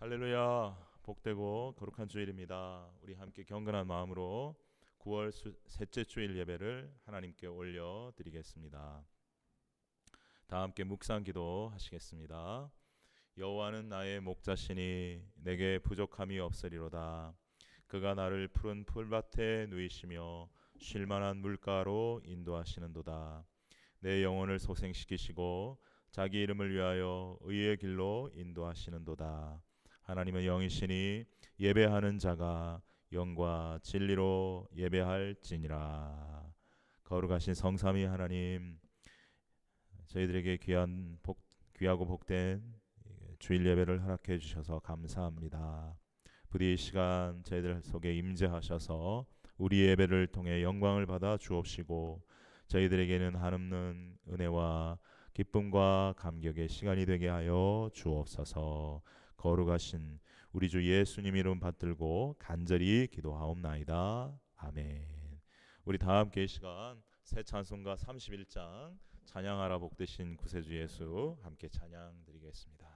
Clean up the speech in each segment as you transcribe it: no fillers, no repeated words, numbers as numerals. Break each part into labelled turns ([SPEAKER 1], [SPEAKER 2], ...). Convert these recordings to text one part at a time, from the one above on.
[SPEAKER 1] 할렐루야. 복되고 거룩한 주일입니다. 우리 함께 경건한 마음으로 9월 셋째 주일 예배를 하나님께 올려 드리겠습니다. 다 함께 묵상 기도 하시겠습니다. 여호와는 나의 목자시니 내게 부족함이 없으리로다. 그가 나를 푸른 풀밭에 누이시며 쉴 만한 물가로 인도하시는도다. 내 영혼을 소생시키시고 자기 이름을 위하여 의의 길로 인도하시는도다. 하나님은 영이시니 예배하는 자가 영과 진리로 예배할지니라. 거룩하신 성삼위 하나님, 저희들에게 귀하고 복된 주일 예배를 허락해 주셔서 감사합니다. 부디 이 시간 저희들 속에 임재하셔서 우리 예배를 통해 영광을 받아 주옵시고 저희들에게는 한없는 은혜와 기쁨과 감격의 시간이 되게 하여 주옵소서. 거룩하신 우리 주 예수님 이름 받들고 간절히 기도하옵나이다. 아멘. 우리 다 함께 이 시간 새 찬송가 31장 찬양하라 복되신 구세주 예수 함께 찬양 드리겠습니다.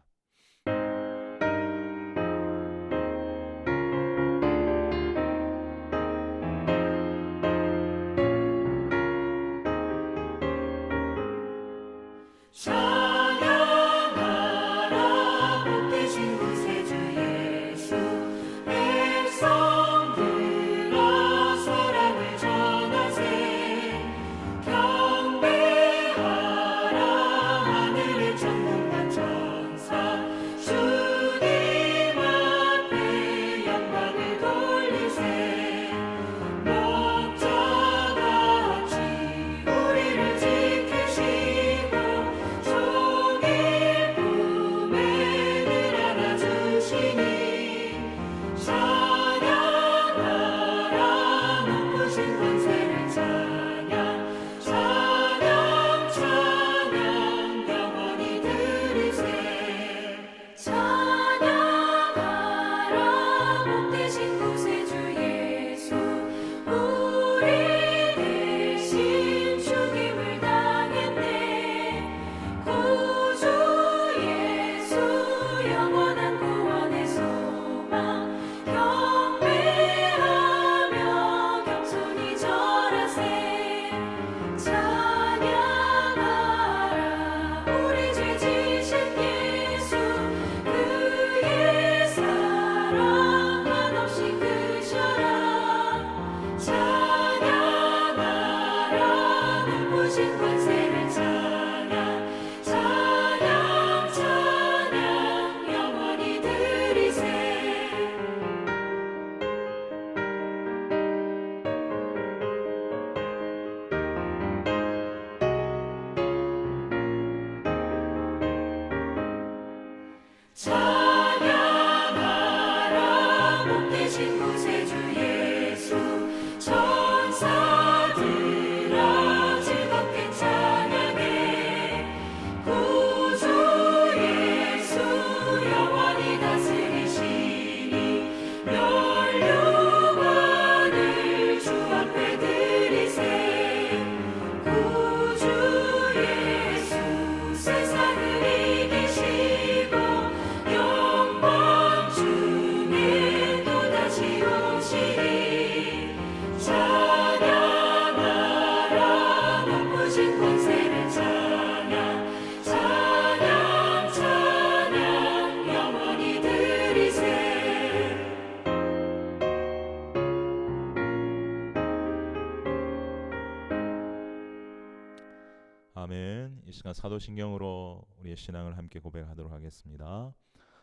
[SPEAKER 1] 아멘. 이 시간 사도신경으로 우리의 신앙을 함께 고백하도록 하겠습니다.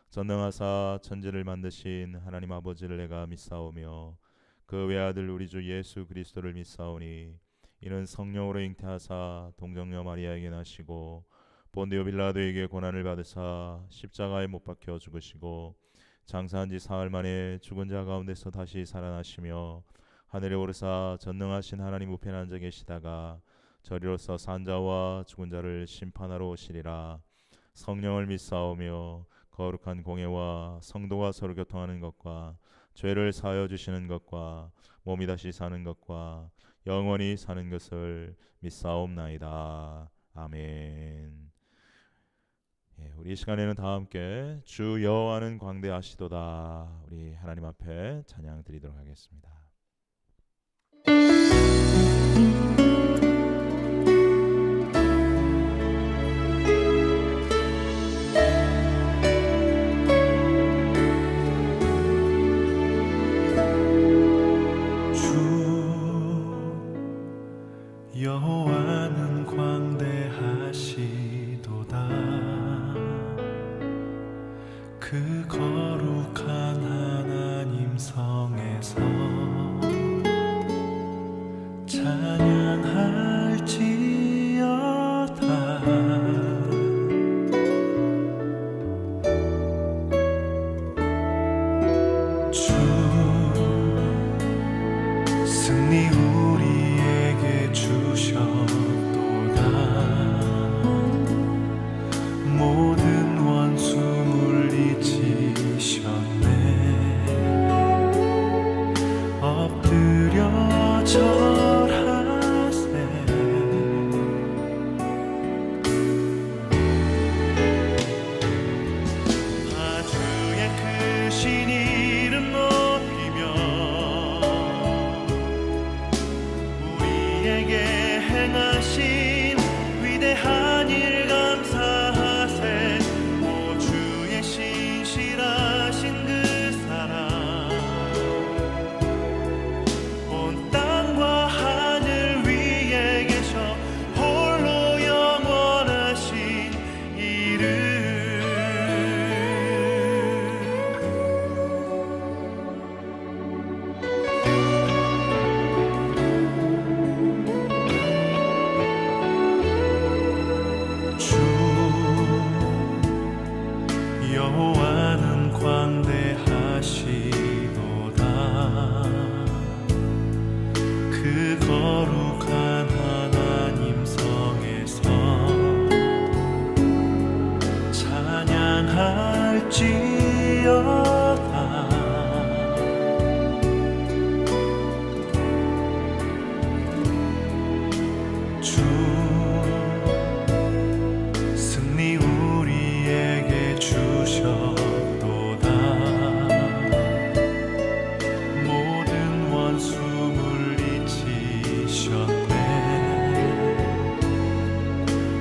[SPEAKER 1] 전능하사 천지를 만드신 하나님 아버지를 내가 믿사오며 그 외아들 우리 주 예수 그리스도를 믿사오니 이는 성령으로 잉태하사 동정녀 마리아에게 나시고 본디오 빌라도에게 고난을 받으사 십자가에 못 박혀 죽으시고 장사한 지 사흘 만에 죽은 자 가운데서 다시 살아나시며 하늘에 오르사 전능하신 하나님 우편에 앉아 계시다가 저리로서 산자와 죽은 자를 심판하러 오시리라. 성령을 믿사오며 거룩한 공예와 성도가 서로 교통하는 것과 죄를 사하여 주시는 것과 몸이 다시 사는 것과 영원히 사는 것을 믿사옵나이다. 아멘. 우리 이 시간에는 다 함께 주 여호와는 광대하시도다 우리 하나님 앞에 찬양 드리도록 하겠습니다.
[SPEAKER 2] 여호와는 광대하시도다. 그 거룩한 하나님 성에서 찬양할지어다. 주 승리 우리에게 주셨도다. 모든 원수 물리치셨네. 엎드려 절하세. 다 주의 크신 이름 높이며 우리에게 행하신 위대한 일 감사하세. 오 주의 신실하신 그 사랑 온 땅과 하늘 위에 계셔 홀로 영원하신 이름. 주 여호와는 광대하시도다. 그 거룩한 하나님 성에서 찬양할지어다. 주 승리 우리에게 주셨도다. 모든 원수 물리치셨네.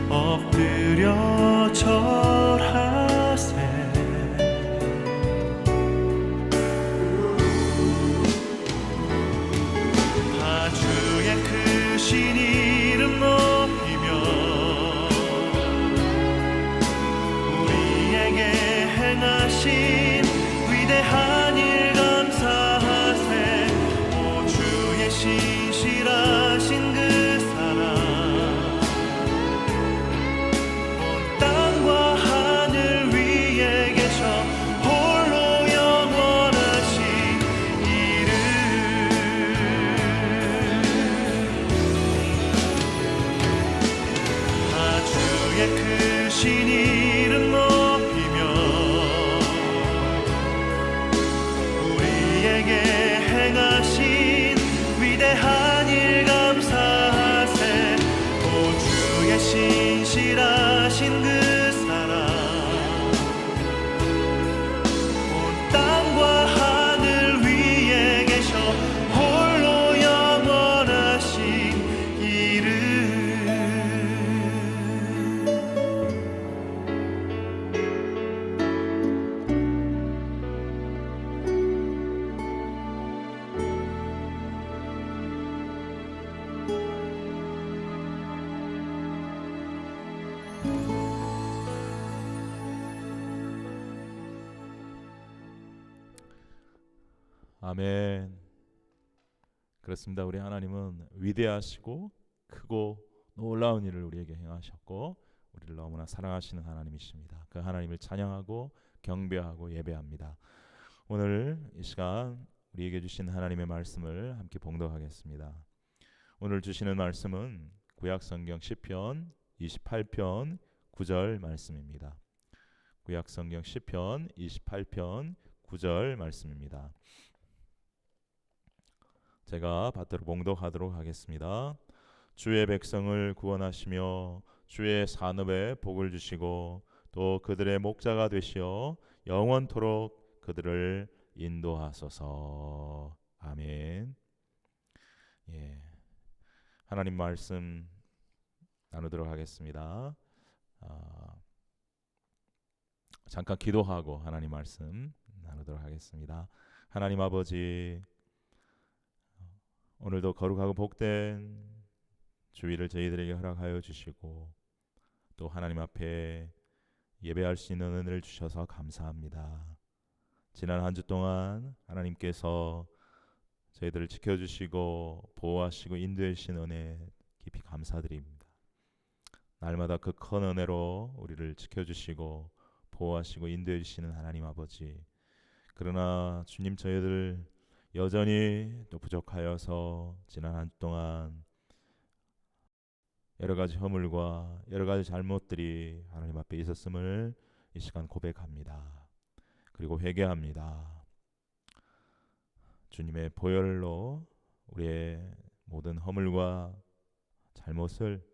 [SPEAKER 2] 엎드려 절하세. 다 주의 크신 이름 높이며 우리에게 행하신 위대한 일 감사하세. 오 주의 신실하신 그 사랑 온 땅과 하늘 위에 계셔 홀로 영원하신 이름. 다 주의 크신 이름 높이며 우리에게 행하신 위대한 일 감사하세. 오 주의 신실하신 그 사랑 온 땅과 하늘 위에 계셔 홀로 영원하신 이름.
[SPEAKER 1] 아멘. 그렇습니다. 우리 하나님은 위대하시고 크고 놀라운 일을 우리에게 행하셨고 우리를 너무나 사랑하시는 하나님이십니다. 그 하나님을 찬양하고 경배하고 예배합니다. 오늘 이 시간 우리에게 주신 하나님의 말씀을 함께 봉독하겠습니다. 오늘 주시는 말씀은 구약성경 시편 28편 9절 말씀입니다. 구약성경 시편 28편 9절 말씀입니다. 제가 받들어 봉독하도록 하겠습니다. 주의 백성을 구원하시며 주의 산업에 복을 주시고 또 그들의 목자가 되시어 영원토록 그들을 인도하소서. 아멘. 예, 하나님 말씀 나누도록 하겠습니다. 잠깐 기도하고 하나님 말씀 나누도록 하겠습니다. 하나님 아버지, 오늘도 거룩하고 복된 주일을 저희들에게 허락하여 주시고 또 하나님 앞에 예배할 수 있는 은혜를 주셔서 감사합니다. 지난 한 주 동안 하나님께서 저희들을 지켜주시고 보호하시고 인도해 주신 은혜 깊이 감사드립니다. 날마다 그 큰 은혜로 우리를 지켜주시고 보호하시고 인도해 주시는 하나님 아버지, 그러나 주님 저희들 여전히 또 부족하여서 지난 한 주 동안 여러 가지 허물과 여러 가지 잘못들이 하나님 앞에 있었음을 이 시간 고백합니다. 그리고 회개합니다. 주님의 보혈로 우리의 모든 허물과 잘못을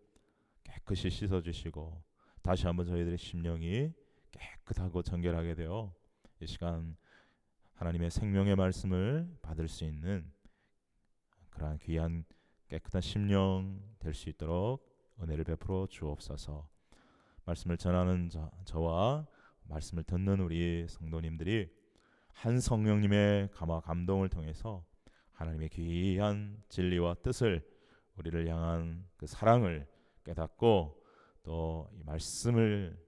[SPEAKER 1] 깨끗이 씻어주시고 다시 한번 저희들의 심령이 깨끗하고 정결하게 되어 이 시간 하나님의 생명의 말씀을 받을 수 있는 그러한 귀한 깨끗한 심령 될 수 있도록 은혜를 베풀어 주옵소서. 말씀을 전하는 저와 말씀을 듣는 우리 성도님들이 한 성령님의 감화 감동을 통해서 하나님의 귀한 진리와 뜻을, 우리를 향한 그 사랑을 깨닫고 또 이 말씀을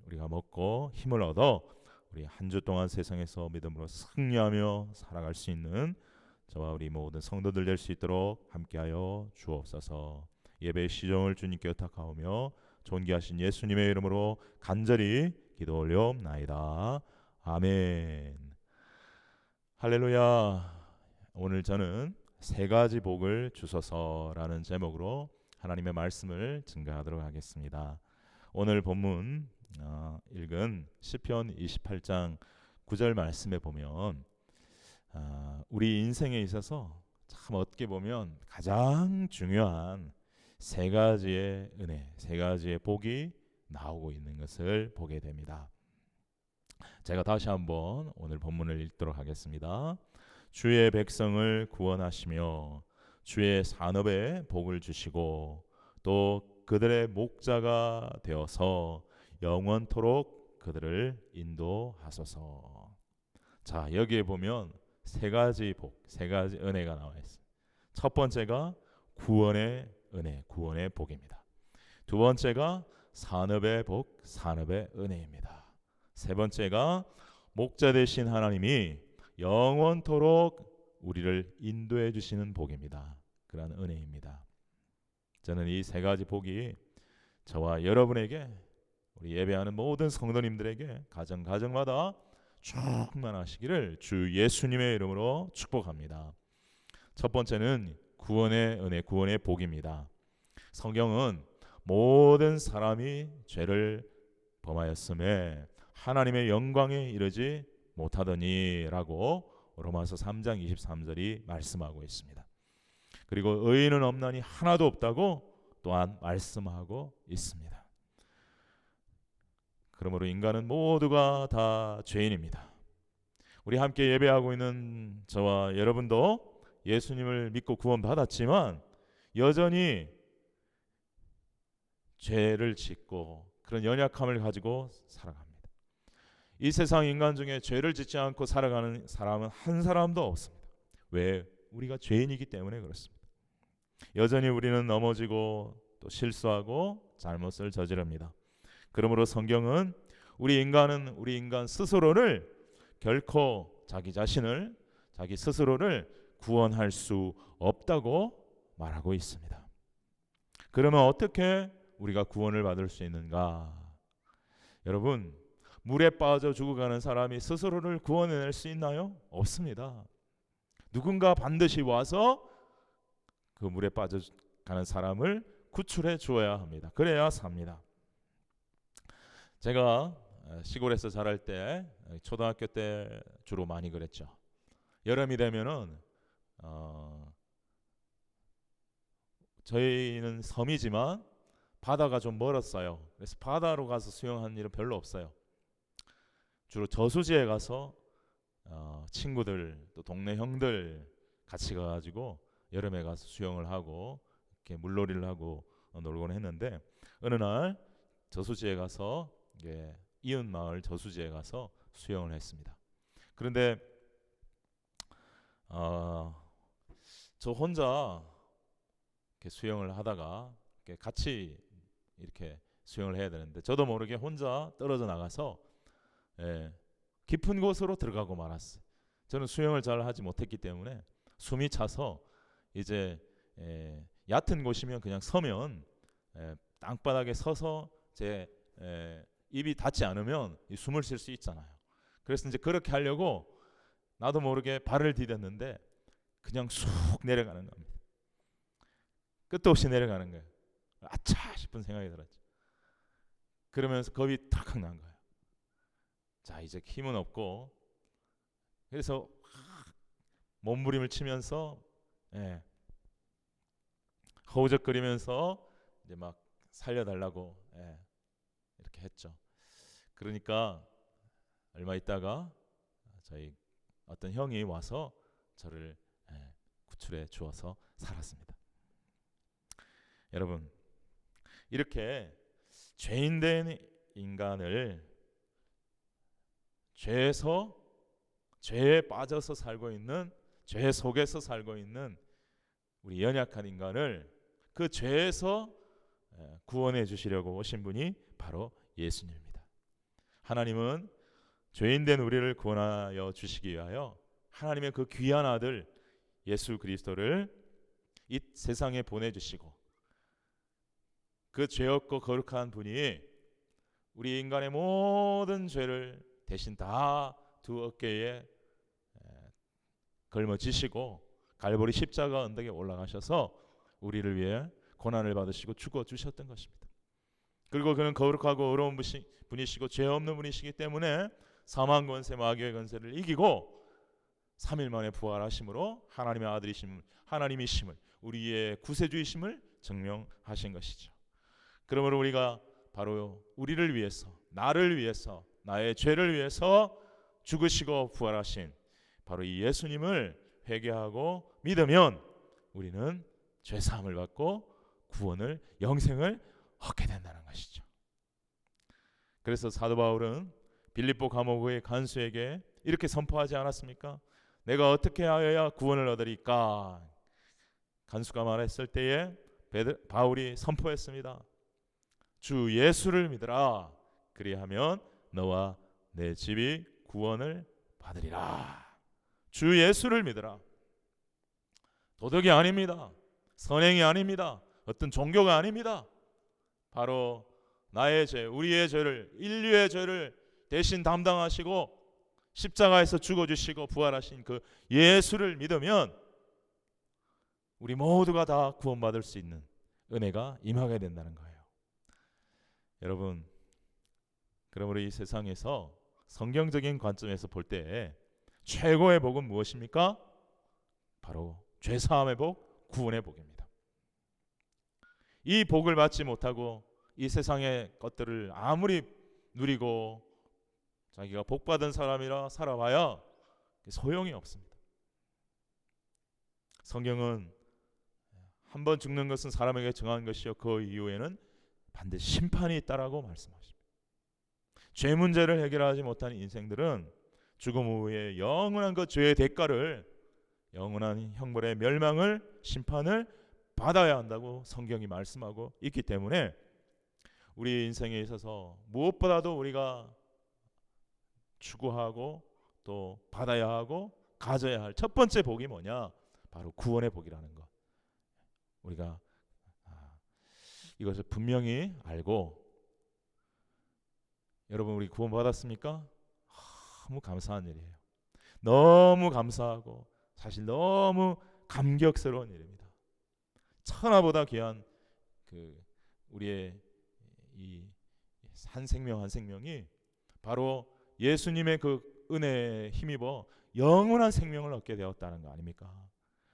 [SPEAKER 1] 우리가 먹고 힘을 얻어 우리 한 주 동안 세상에서 믿음으로 승리하며 살아갈 수 있는 저와 우리 모든 성도들 될 수 있도록 함께하여 주옵소서. 예배의 시정을 주님께 의탁하오며 존귀하신 예수님의 이름으로 간절히 기도 올려옵나이다. 아멘. 할렐루야. 오늘 저는 세 가지 복을 주소서라는 제목으로 하나님의 말씀을 증거하도록 하겠습니다. 오늘 본문 읽은 시편 28장 9절 말씀에 보면 우리 인생에 있어서 참 어떻게 보면 가장 중요한 세 가지의 은혜, 세 가지의 복이 나오고 있는 것을 보게 됩니다. 제가 다시 한번 오늘 본문을 읽도록 하겠습니다. 주의 백성을 구원하시며 주의 산업에 복을 주시고 또 그들의 목자가 되어서 영원토록 그들을 인도하소서. 자, 여기에 보면 세 가지 복, 세 가지 은혜가 나와 있어요. 첫 번째가 구원의 은혜, 구원의 복입니다. 두 번째가 산업의 복, 산업의 은혜입니다. 세 번째가 목자 되신 하나님이 영원토록 우리를 인도해 주시는 복입니다. 그러한 은혜입니다. 저는 이 세 가지 복이 저와 여러분에게, 우리 예배하는 모든 성도님들에게 가정마다 충만하시기를 주 예수님의 이름으로 축복합니다. 첫 번째는 구원의 은혜, 구원의 복입니다. 성경은 모든 사람이 죄를 범하였음에 하나님의 영광에 이르지 못하더니라고 로마서 3장 23절이 말씀하고 있습니다. 그리고 의인은 없나니 하나도 없다고 또한 말씀하고 있습니다. 그러므로 인간은 모두가 다 죄인입니다. 우리 함께 예배하고 있는 저와 여러분도 예수님을 믿고 구원받았지만 여전히 죄를 짓고 그런 연약함을 가지고 살아갑니다. 이 세상 인간 중에 죄를 짓지 않고 살아가는 사람은 한 사람도 없습니다. 왜? 우리가 죄인이기 때문에 그렇습니다. 여전히 우리는 넘어지고 또 실수하고 잘못을 저지릅니다. 그러므로 성경은 우리 인간 스스로를 결코 자기 자신을, 자기 스스로를 구원할 수 없다고 말하고 있습니다. 그러면 어떻게 우리가 구원을 받을 수 있는가? 여러분, 물에 빠져 죽어가는 사람이 스스로를 구원해낼 수 있나요? 없습니다. 누군가 반드시 와서 그 물에 빠져가는 사람을 구출해 주어야 합니다. 그래야 삽니다. 제가 시골에서 자랄 때, 초등학교 때 주로 많이 그랬죠. 여름이 되면은 저희는 섬이지만 바다가 좀 멀었어요. 그래서 바다로 가서 수영한 일은 별로 없어요. 주로 저수지에 가서 친구들 또 동네 형들 같이 가가지고 여름에 가서 수영을 하고 이렇게 물놀이를 하고 놀곤 했는데, 어느 날 저수지에 가서 이웃 마을 저수지에 가서 수영을 했습니다. 그런데 저 혼자 이렇게 수영을 하다가 이렇게 같이 이렇게 수영을 해야 되는데, 저도 모르게 혼자 떨어져 나가서 깊은 곳으로 들어가고 말았어요. 저는 수영을 잘 하지 못했기 때문에 숨이 차서 이제 얕은 곳이면 그냥 서면 땅바닥에 서서 제 입이 닿지 않으면 숨을 쉴 수 있잖아요. 그래서 이제 그렇게 하려고 나도 모르게 발을 디뎠는데 그냥 쑥 내려가는 겁니다. 끝도 없이 내려가는 거예요. 아차 싶은 생각이 들었죠. 그러면서 겁이 탁 난 거예요. 자, 이제 힘은 없고, 그래서 몸부림을 치면서 허우적거리면서 이제 막 살려달라고 이렇게 했죠. 그러니까 얼마 있다가 저희 어떤 형이 와서 저를 구출해 주어서 살았습니다. 여러분, 이렇게 죄인된 인간을 죄에 빠져서 살고 있는, 죄 속에서 살고 있는 우리 연약한 인간을 그 죄에서 구원해 주시려고 오신 분이 바로 예수님입니다. 하나님은 죄인된 우리를 구원하여 주시기 위하여 하나님의 그 귀한 아들 예수 그리스도를 이 세상에 보내주시고, 그 죄 없고 거룩한 분이 우리 인간의 모든 죄를 대신 다 두 어깨에 걸머지시고 갈보리 십자가 언덕에 올라가셔서 우리를 위해 고난을 받으시고 죽어 주셨던 것입니다. 그리고 그는 거룩하고 의로운 분이시고 죄 없는 분이시기 때문에 사망 권세 마귀의 권세를 이기고 3일 만에 부활하심으로 하나님의 아들이심을, 하나님이심을, 우리의 구세주이심을 증명하신 것이죠. 그러므로 우리가 바로 우리를 위해서, 나를 위해서, 나의 죄를 위해서 죽으시고 부활하신 바로 이 예수님을 회개하고 믿으면 우리는 죄 사함을 받고 구원을, 영생을 얻게 된다는 것이죠. 그래서 사도 바울은 빌립보 감옥의 간수에게 이렇게 선포하지 않았습니까? 내가 어떻게 하여야 구원을 얻으리까? 간수가 말했을 때에 바울이 선포했습니다. 주 예수를 믿으라. 그리하면 너와 내 집이 구원을 받으리라. 주 예수를 믿으라. 도덕이 아닙니다. 선행이 아닙니다. 어떤 종교가 아닙니다. 바로 나의 죄, 우리의 죄를, 인류의 죄를 대신 담당하시고 십자가에서 죽어주시고 부활하신 그 예수를 믿으면 우리 모두가 다 구원받을 수 있는 은혜가 임하게 된다는 거예요. 여러분, 그러므로 이 세상에서 성경적인 관점에서 볼 때 최고의 복은 무엇입니까? 바로 죄사함의 복, 구원의 복입니다. 이 복을 받지 못하고 이 세상의 것들을 아무리 누리고 자기가 복받은 사람이라 살아봐야 소용이 없습니다. 성경은 한 번 죽는 것은 사람에게 정한 것이요 그 이후에는 반드시 심판이 있다라고 말씀하십니다. 죄 문제를 해결하지 못한 인생들은 죽음 후에 영원한 그 죄의 대가를, 영원한 형벌의 멸망을, 심판을 받아야 한다고 성경이 말씀하고 있기 때문에 우리 인생에 있어서 무엇보다도 우리가 추구하고 또 받아야 하고 가져야 할 첫 번째 복이 뭐냐? 바로 구원의 복이라는 것. 우리가 이것을 분명히 알고, 여러분 우리 구원 받았습니까? 너무 감사한 일이에요. 너무 감사하고 사실 너무 감격스러운 일입니다. 천하보다 귀한 그 우리의 이 한 생명 한 생명이 바로 예수님의 그 은혜에 힘입어 영원한 생명을 얻게 되었다는 거 아닙니까?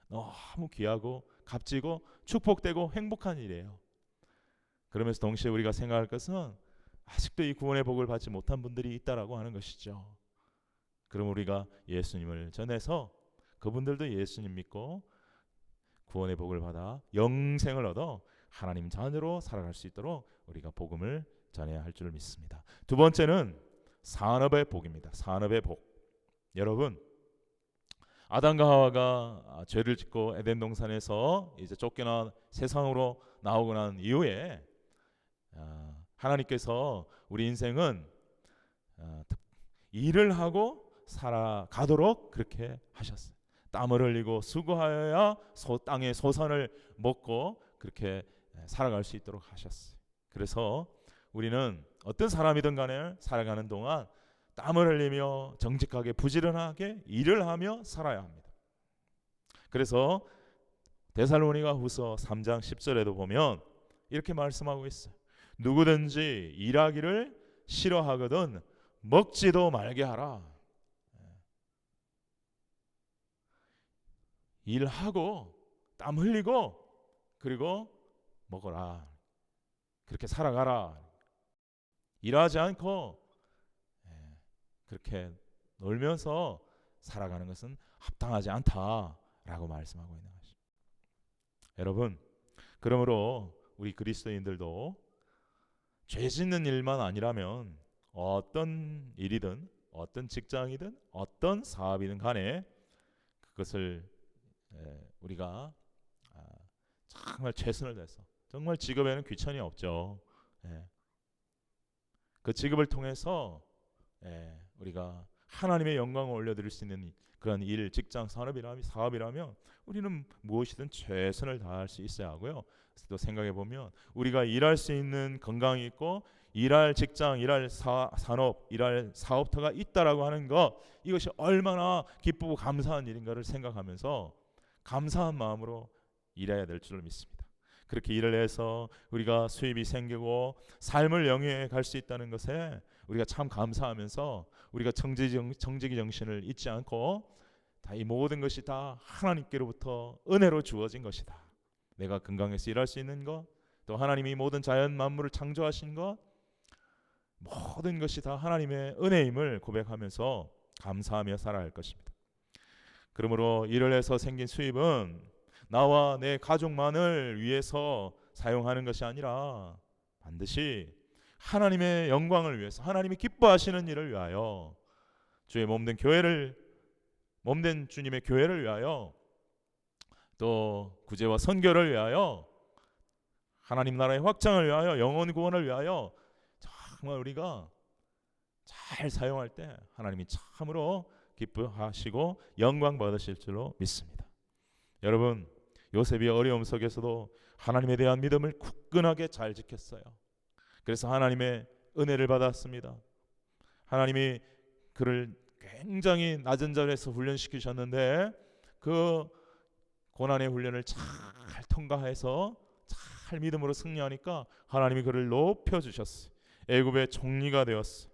[SPEAKER 1] 너무 귀하고 값지고 축복되고 행복한 일이에요. 그러면서 동시에 우리가 생각할 것은 아직도 이 구원의 복을 받지 못한 분들이 있다라고 하는 것이죠. 그럼 우리가 예수님을 전해서 그분들도 예수님 믿고 구원의 복을 받아 영생을 얻어 하나님 자녀로 살아갈 수 있도록 우리가 복음을 전해야 할 줄 믿습니다. 두 번째는 산업의 복입니다. 산업의 복. 여러분, 아담과 하와가 죄를 짓고 에덴 동산에서 이제 쫓겨나 세상으로 나오고 난 이후에 하나님께서 우리 인생은 일을 하고 살아가도록 그렇게 하셨어요. 땀을 흘리고 수고하여야 땅의 소산을 먹고 그렇게 살아갈 수 있도록 하셨어요. 그래서 우리는 어떤 사람이든 간에 살아가는 동안 땀을 흘리며 정직하게 부지런하게 일을 하며 살아야 합니다. 그래서 데살로니가 후서 3장 10절에도 보면 이렇게 말씀하고 있어요. 누구든지 일하기를 싫어하거든 먹지도 말게 하라. 일하고 땀 흘리고 그리고 먹어라. 그렇게 살아가라. 일하지 않고 그렇게 놀면서 살아가는 것은 합당하지 않다라고 말씀하고 있는 것입니다. 여러분, 그러므로 우리 그리스도인들도 죄 짓는 일만 아니라면 어떤 일이든 어떤 직장이든 어떤 사업이든 간에 그것을 우리가 정말 최선을 다해서 정말 직업에는 귀천이 없죠. 그 직업을 통해서 우리가 하나님의 영광을 올려드릴 수 있는 그런 일, 직장, 사업이라면 우리는 무엇이든 최선을 다할 수 있어야 하고요. 또 생각해 보면 우리가 일할 수 있는 건강이 있고 일할 직장, 일할 산업, 일할 사업터가 있다라고 하는 것, 이것이 얼마나 기쁘고 감사한 일인가를 생각하면서 감사한 마음으로 일해야 될 줄을 믿습니다. 그렇게 일을 해서 우리가 수입이 생기고 삶을 영위해 갈 수 있다는 것에 우리가 참 감사하면서 우리가 정직의 정신을 잊지 않고 다 이 모든 것이 다 하나님께로부터 은혜로 주어진 것이다. 내가 건강해서 일할 수 있는 것, 또 하나님이 모든 자연 만물을 창조하신 것, 모든 것이 다 하나님의 은혜임을 고백하면서 감사하며 살아야 할 것입니다. 그러므로 일을 해서 생긴 수입은 나와 내 가족만을 위해서 사용하는 것이 아니라 반드시 하나님의 영광을 위해서, 하나님이 기뻐하시는 일을 위하여, 주의 몸된 주님의 교회를 위하여, 또 구제와 선교를 위하여, 하나님 나라의 확장을 위하여, 영혼 구원을 위하여 정말 우리가 잘 사용할 때 하나님이 참으로 기뻐하시고 영광 받으실 줄로 믿습니다. 여러분, 요셉이 어려움 속에서도 하나님에 대한 믿음을 굳건하게 잘 지켰어요. 그래서 하나님의 은혜를 받았습니다. 하나님이 그를 굉장히 낮은 자리에서 훈련시키셨는데 그 고난의 훈련을 잘 통과해서 잘 믿음으로 승리하니까 하나님이 그를 높여주셨어요. 애굽의 총리가 되었어요.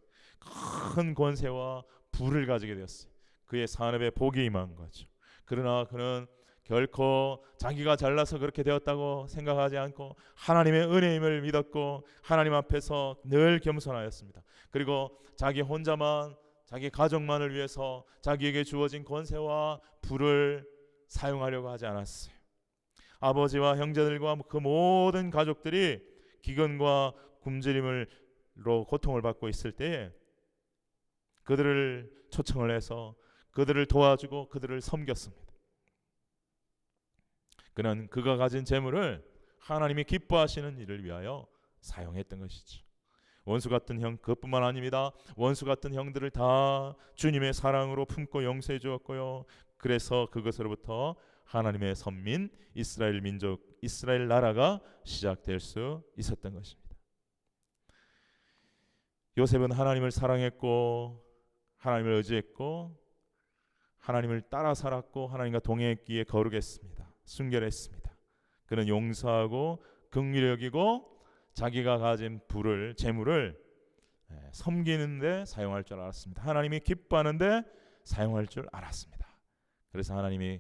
[SPEAKER 1] 큰 권세와 부를 가지게 되었어요. 그의 산업에 복이 임한 거죠. 그러나 그는 결코 자기가 잘나서 그렇게 되었다고 생각하지 않고 하나님의 은혜임을 믿었고 하나님 앞에서 늘 겸손하였습니다. 그리고 자기 혼자만, 자기 가족만을 위해서 자기에게 주어진 권세와 부를 사용하려고 하지 않았어요. 아버지와 형제들과 그 모든 가족들이 기근과 굶주림으로 고통을 받고 있을 때에 그들을 초청을 해서 그들을 도와주고 그들을 섬겼습니다. 그는 그가 가진 재물을 하나님이 기뻐하시는 일을 위하여 사용했던 것이죠. 원수 같은 형, 그뿐만 아닙니다. 원수 같은 형들을 다 주님의 사랑으로 품고 용서해 주었고요. 그래서 그것으로부터 하나님의 선민 이스라엘 민족, 이스라엘 나라가 시작될 수 있었던 것입니다. 요셉은 하나님을 사랑했고 하나님을 의지했고 하나님을 따라 살았고 하나님과 동행했기에 거룩했습니다. 순결했습니다. 그는 용서하고 긍휼히 여기고 자기가 가진 부를, 재물을 섬기는 데 사용할 줄 알았습니다. 하나님이 기뻐하는 데 사용할 줄 알았습니다. 그래서 하나님이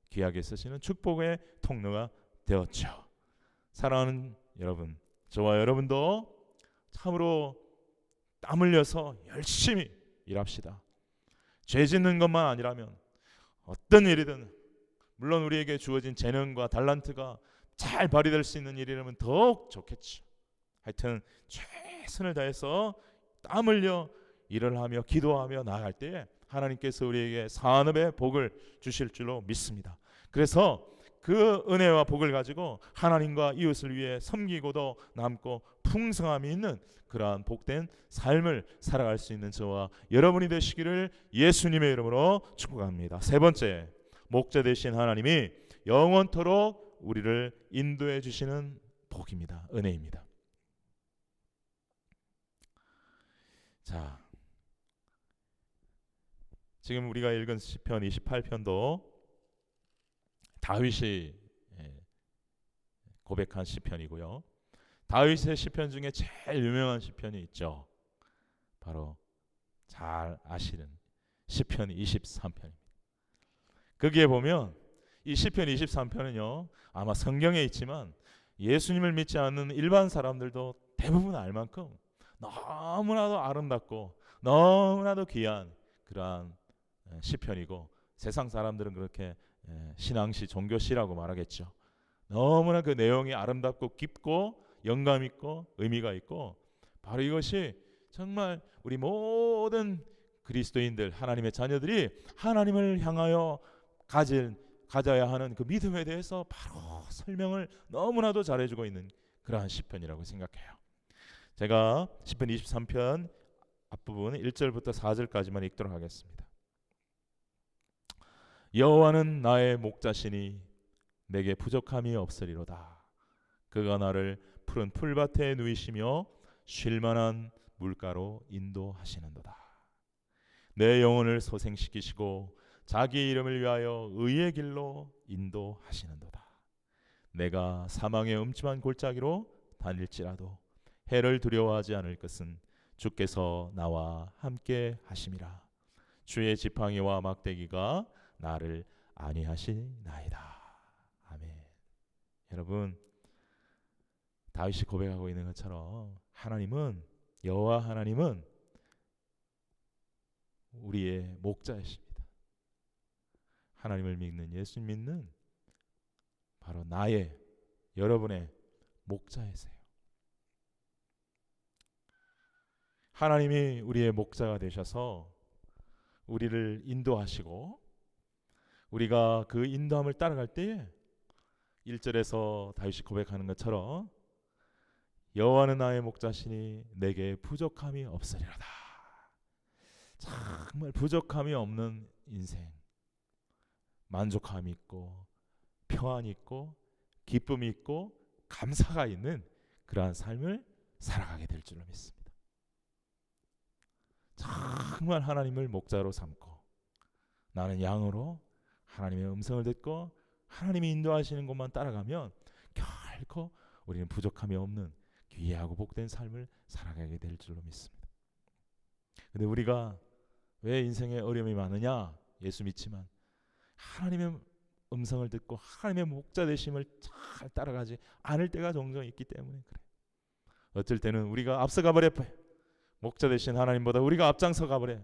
[SPEAKER 1] 귀하게 쓰시는 축복의 통로가 되었죠. 사랑하는 여러분, 저와 여러분도 참으로 땀 흘려서 열심히 일합시다. 죄 짓는 것만 아니라면 어떤 일이든, 물론 우리에게 주어진 재능과 달란트가 잘 발휘될 수 있는 일이라면 더욱 좋겠죠. 하여튼 최선을 다해서 땀 흘려 일을 하며 기도하며 나아갈 때에 하나님께서 우리에게 산업의 복을 주실 줄로 믿습니다. 그래서 그 은혜와 복을 가지고 하나님과 이웃을 위해 섬기고도 남고 풍성함이 있는 그러한 복된 삶을 살아갈 수 있는 저와 여러분이 되시기를 예수님의 이름으로 축복합니다. 세 번째, 목자 되신 하나님이 영원토록 우리를 인도해 주시는 복입니다. 은혜입니다. 자, 지금 우리가 읽은 시편 28편도 다윗이 고백한 시편이고요. 다윗의 시편 중에 제일 유명한 시편이 있죠. 바로 잘 아시는 시편 23편입니다. 거기에 보면 이 시편 23편은요, 아마 성경에 있지만 예수님을 믿지 않는 일반 사람들도 대부분 알 만큼 너무나도 아름답고 너무나도 귀한 그러한 시편이고, 세상 사람들은 그렇게 신앙시, 종교시라고 말하겠죠. 너무나 그 내용이 아름답고 깊고 영감 있고 의미가 있고, 바로 이것이 정말 우리 모든 그리스도인들, 하나님의 자녀들이 하나님을 향하여 가져야 하는 그 믿음에 대해서 바로 설명을 너무나도 잘해주고 있는 그러한 시편이라고 생각해요. 제가 시편 23편 앞부분 1절부터 4절까지만 읽도록 하겠습니다. 여호와는 나의 목자시니 내게 부족함이 없으리로다. 그가 나를 푸른 풀밭에 누이시며 쉴만한 물가로 인도하시는도다. 내 영혼을 소생시키시고 자기 이름을 위하여 의의 길로 인도하시는도다. 내가 사망의 음침한 골짜기로 다닐지라도 해를 두려워하지 않을 것은 주께서 나와 함께 하심이라. 주의 지팡이와 막대기가 나를 안위하시나이다. 아멘. 여러분, 다윗이 고백하고 있는 것처럼 하나님은, 여호와 하나님은 우리의 목자이십니다. 하나님을 믿는, 예수 믿는 바로 나의, 여러분의 목자이세요. 하나님이 우리의 목자가 되셔서 우리를 인도하시고, 우리가 그 인도함을 따라갈 때에 1절에서 다윗이 고백하는 것처럼 여호와는 나의 목자시니 내게 부족함이 없으리로다. 정말 부족함이 없는 인생, 만족함이 있고 평안이 있고 기쁨이 있고 감사가 있는 그러한 삶을 살아가게 될 줄로 믿습니다. 정말 하나님을 목자로 삼고 나는 양으로 하나님의 음성을 듣고 하나님이 인도하시는 곳만 따라가면 결코 우리는 부족함이 없는 귀하고 복된 삶을 살아가게 될 줄로 믿습니다. 근데 우리가 왜 인생에 어려움이 많으냐? 예수 믿지만 하나님의 음성을 듣고 하나님의 목자 되심을 잘 따라가지 않을 때가 종종 있기 때문에 그래. 어쩔 때는 우리가 앞서가 버려. 목자 되신 하나님보다 우리가 앞장서 가버려.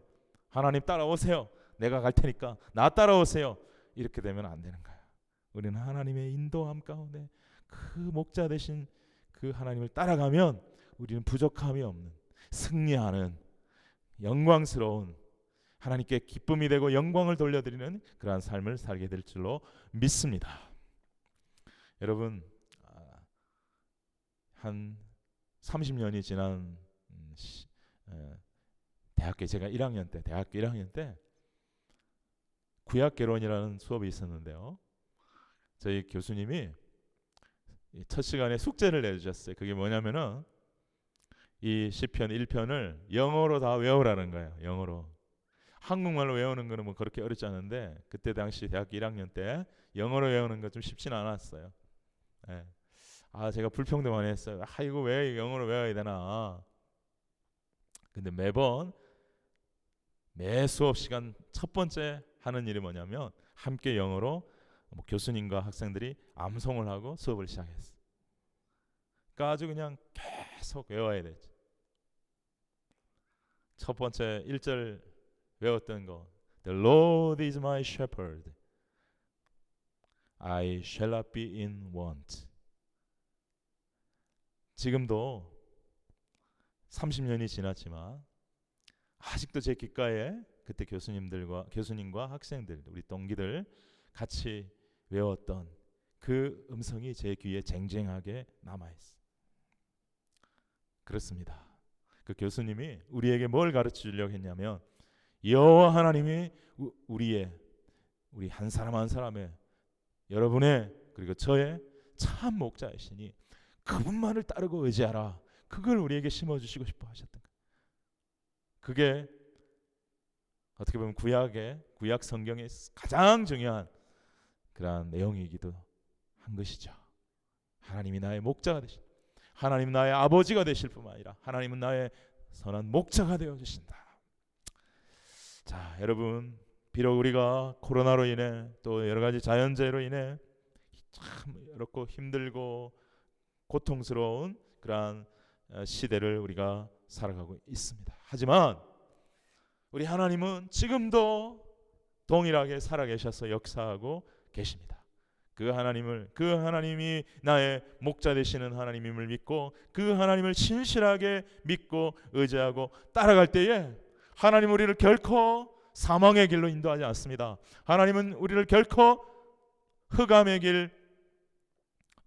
[SPEAKER 1] 하나님 따라오세요. 내가 갈 테니까 나 따라오세요. 이렇게 되면 안 되는 거야. 우리는 하나님의 인도함 가운데 그 목자 되신 그 하나님을 따라가면 우리는 부족함이 없는, 승리하는, 영광스러운, 하나님께 기쁨이 되고 영광을 돌려드리는 그러한 삶을 살게 될 줄로 믿습니다. 여러분, 한 30년이 지난 대학교 1학년 때 구약개론이라는 수업이 있었는데요. 저희 교수님이 첫 시간에 숙제를 내주셨어요. 그게 뭐냐면은 이 시편 1편을 영어로 다 외우라는 거예요. 영어로. 한국말로 외우는 거는 뭐 그렇게 어렵지 않은데 그때 당시 대학교 1학년 때 영어로 외우는 거 좀 쉽지는 않았어요. 예. 제가 불평도 많이 했어요. 이거 왜 영어로 외워야 되나. 근데 매 수업 시간 첫 번째 하는 일이 뭐냐면 함께 영어로 교수님과 학생들이 암송을 하고 수업을 시작했어요. 그러니까 아주 그냥 계속 외워야 되지. 첫 번째 1절 외웠던 거, The Lord is my shepherd, I shall not be in want. 지금도 30년이 지났지만 아직도 제 귓가에 그때 교수님과 학생들, 우리 동기들 같이 외웠던 그 음성이 제 귀에 쟁쟁하게 남아있어. 그렇습니다. 그 교수님이 우리에게 뭘 가르쳐 주려고 했냐면, 여호와 하나님이 우리 한 사람 한 사람의, 여러분의 그리고 저의 참 목자이시니 그분만을 따르고 의지하라. 그걸 우리에게 심어주시고 싶어 하셨던 거예요. 그게 어떻게 보면 구약 성경의 가장 중요한 그러한 내용이기도 한 것이죠. 하나님이 나의 목자가 되신, 하나님 나의 아버지가 되실 뿐만 아니라 하나님은 나의 선한 목자가 되어 주신다. 자, 여러분, 비록 우리가 코로나로 인해 또 여러 가지 자연재해로 인해 참 어렵고 힘들고 고통스러운 그러한 시대를 우리가 살아가고 있습니다. 하지만 우리 하나님은 지금도 동일하게 살아계셔서 역사하고 계십니다. 그 하나님이 나의 목자 되시는 하나님임을 믿고 그 하나님을 신실하게 믿고 의지하고 따라갈 때에 하나님 우리를 결코 사망의 길로 인도하지 않습니다. 하나님은 우리를 결코 흑암의 길,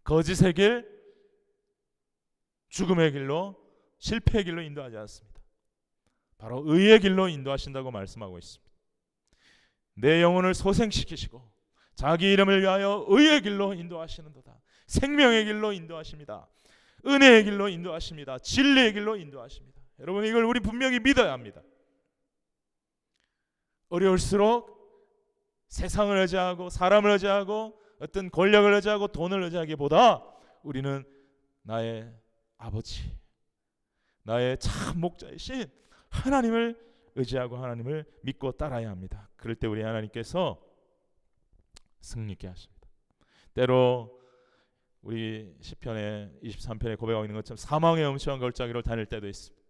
[SPEAKER 1] 거짓의 길, 죽음의 길로, 실패의 길로 인도하지 않습니다. 바로 의의 길로 인도하신다고 말씀하고 있습니다. 내 영혼을 소생시키시고 자기 이름을 위하여 의의 길로 인도하시는도다. 생명의 길로 인도하십니다. 은혜의 길로 인도하십니다. 진리의 길로 인도하십니다. 여러분, 이걸 우리 분명히 믿어야 합니다. 어려울수록 세상을 의지하고 사람을 의지하고 어떤 권력을 의지하고 돈을 의지하기보다 우리는 나의 아버지, 나의 참 목자이신 하나님을 의지하고 하나님을 믿고 따라야 합니다. 그럴 때 우리 하나님께서 승리케 하십니다. 때로 우리 시편의 23편에 고백하고 있는 것처럼 사망의 음침한 골짜기로 다닐 때도 있습니다.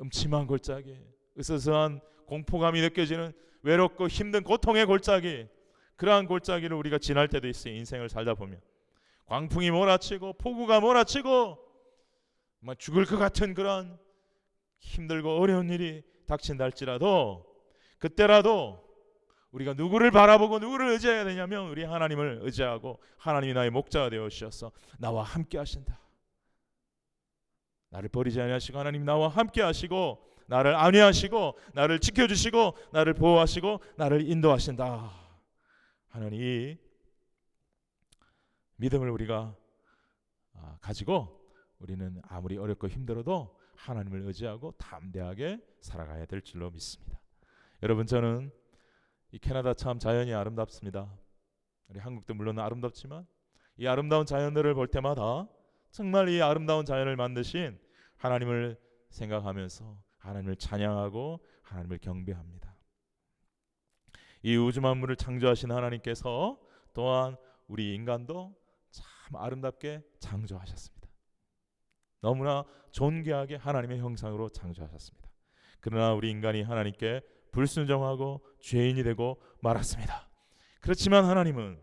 [SPEAKER 1] 음침한 골짜기, 으스스한 공포감이 느껴지는 외롭고 힘든 고통의 골짜기, 그러한 골짜기를 우리가 지날 때도 있어요. 인생을 살다 보면 광풍이 몰아치고 폭우가 몰아치고 막 죽을 것 같은 그런 힘들고 어려운 일이 닥친다 할지라도 그때라도 우리가 누구를 바라보고 누구를 의지해야 되냐면 우리 하나님을 의지하고 하나님이 나의 목자가 되어 주셔서 나와 함께 하신다. 나를 버리지 아니하시고 하나님 나와 함께 하시고 나를 안위하시고 나를 지켜주시고 나를 보호하시고 나를 인도하신다 하는 이 믿음을 우리가 가지고 우리는 아무리 어렵고 힘들어도 하나님을 의지하고 담대하게 살아가야 될 줄로 믿습니다. 여러분, 저는 이 캐나다 참 자연이 아름답습니다. 우리 한국도 물론 아름답지만 이 아름다운 자연들을 볼 때마다 정말 이 아름다운 자연을 만드신 하나님을 생각하면서 하나님을 찬양하고 하나님을 경배합니다. 이 우주 만물을 창조하신 하나님께서 또한 우리 인간도 참 아름답게 창조하셨습니다. 너무나 존귀하게 하나님의 형상으로 창조하셨습니다. 그러나 우리 인간이 하나님께 불순종하고 죄인이 되고 말았습니다. 그렇지만 하나님은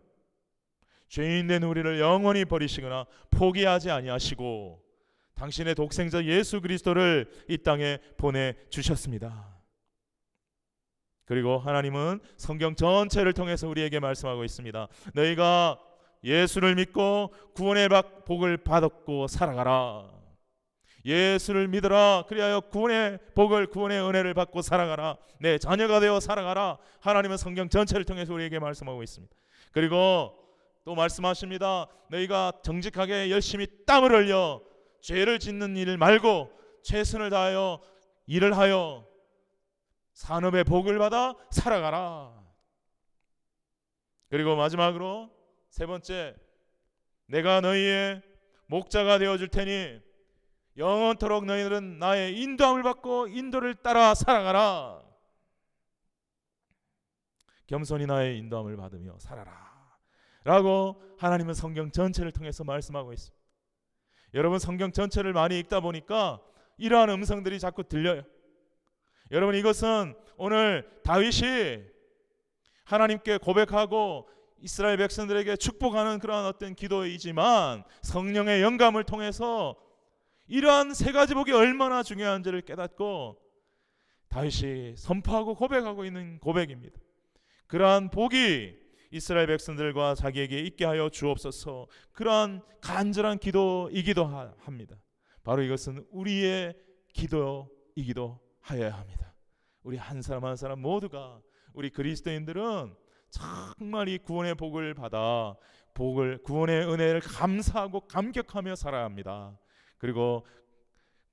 [SPEAKER 1] 죄인 된 우리를 영원히 버리시거나 포기하지 아니하시고 당신의 독생자 예수 그리스도를 이 땅에 보내주셨습니다. 그리고 하나님은 성경 전체를 통해서 우리에게 말씀하고 있습니다. 너희가 예수를 믿고 구원의 복을 받았고 살아가라. 예수를 믿으라. 그리하여 구원의 복을, 구원의 은혜를 받고 살아가라. 내 자녀가 되어 살아가라. 하나님은 성경 전체를 통해서 우리에게 말씀하고 있습니다. 그리고 또 말씀하십니다. 너희가 정직하게 열심히 땀을 흘려 죄를 짓는 일을 말고 최선을 다하여 일을 하여 산업의 복을 받아 살아가라. 그리고 마지막으로 세 번째, 내가 너희의 목자가 되어줄 테니 영원토록 너희들은 나의 인도함을 받고 인도를 따라 살아가라. 겸손히 나의 인도함을 받으며 살아라 라고 하나님은 성경 전체를 통해서 말씀하고 있습니다. 여러분 성경 전체를 많이 읽다 보니까 이러한 음성들이 자꾸 들려요. 여러분 이것은 오늘 다윗이 하나님께 고백하고 이스라엘 백성들에게 축복하는 그러한 어떤 기도이지만 성령의 영감을 통해서 이러한 세 가지 복이 얼마나 중요한지를 깨닫고 다윗이 선포하고 고백하고 있는 고백입니다. 그러한 복이 이스라엘 백성들과 자기에게 있게 하여 주옵소서. 그러한 간절한 기도이기도 합니다. 바로 이것은 우리의 기도이기도 하여야 합니다. 우리 한 사람 한 사람 모두가, 우리 그리스도인들은 정말 이 구원의 복을 받아 구원의 은혜를 감사하고 감격하며 살아야 합니다. 그리고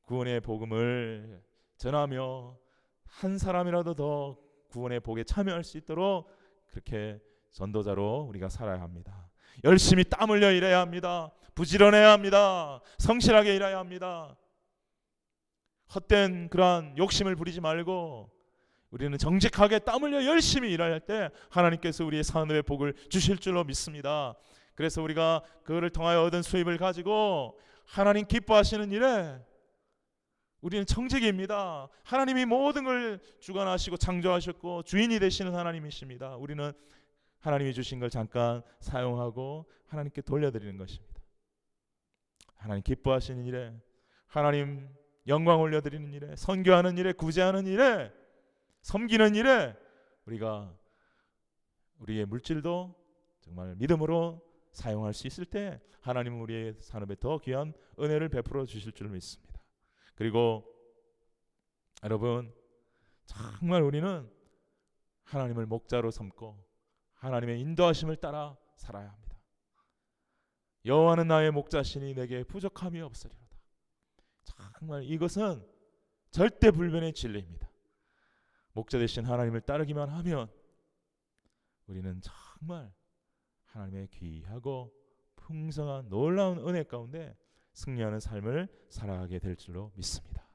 [SPEAKER 1] 구원의 복음을 전하며 한 사람이라도 더 구원의 복에 참여할 수 있도록 그렇게 전도자로 우리가 살아야 합니다. 열심히 땀 흘려 일해야 합니다. 부지런해야 합니다. 성실하게 일해야 합니다. 헛된 그러한 욕심을 부리지 말고 우리는 정직하게 땀 흘려 열심히 일할 때 하나님께서 우리의 산업의 복을 주실 줄로 믿습니다. 그래서 우리가 그거를 통하여 얻은 수입을 가지고 하나님 기뻐하시는 일에 우리는 청지기입니다. 하나님이 모든 걸 주관하시고 창조하셨고 주인이 되시는 하나님이십니다. 우리는 하나님이 주신 걸 잠깐 사용하고 하나님께 돌려드리는 것입니다. 하나님 기뻐하시는 일에, 하나님 영광 올려드리는 일에, 선교하는 일에, 구제하는 일에, 섬기는 일에 우리가 우리의 물질도 정말 믿음으로 사용할 수 있을 때 하나님은 우리의 산업에 더 귀한 은혜를 베풀어 주실 줄 믿습니다. 그리고 여러분 정말 우리는 하나님을 목자로 삼고 하나님의 인도하심을 따라 살아야 합니다. 여호와는 나의 목자시니 내게 부족함이 없으리로다. 정말 이것은 절대 불변의 진리입니다. 목자 되신 하나님을 따르기만 하면 우리는 정말 하나님의 귀하고 풍성한 놀라운 은혜 가운데 승리하는 삶을 살아가게 될 줄로 믿습니다.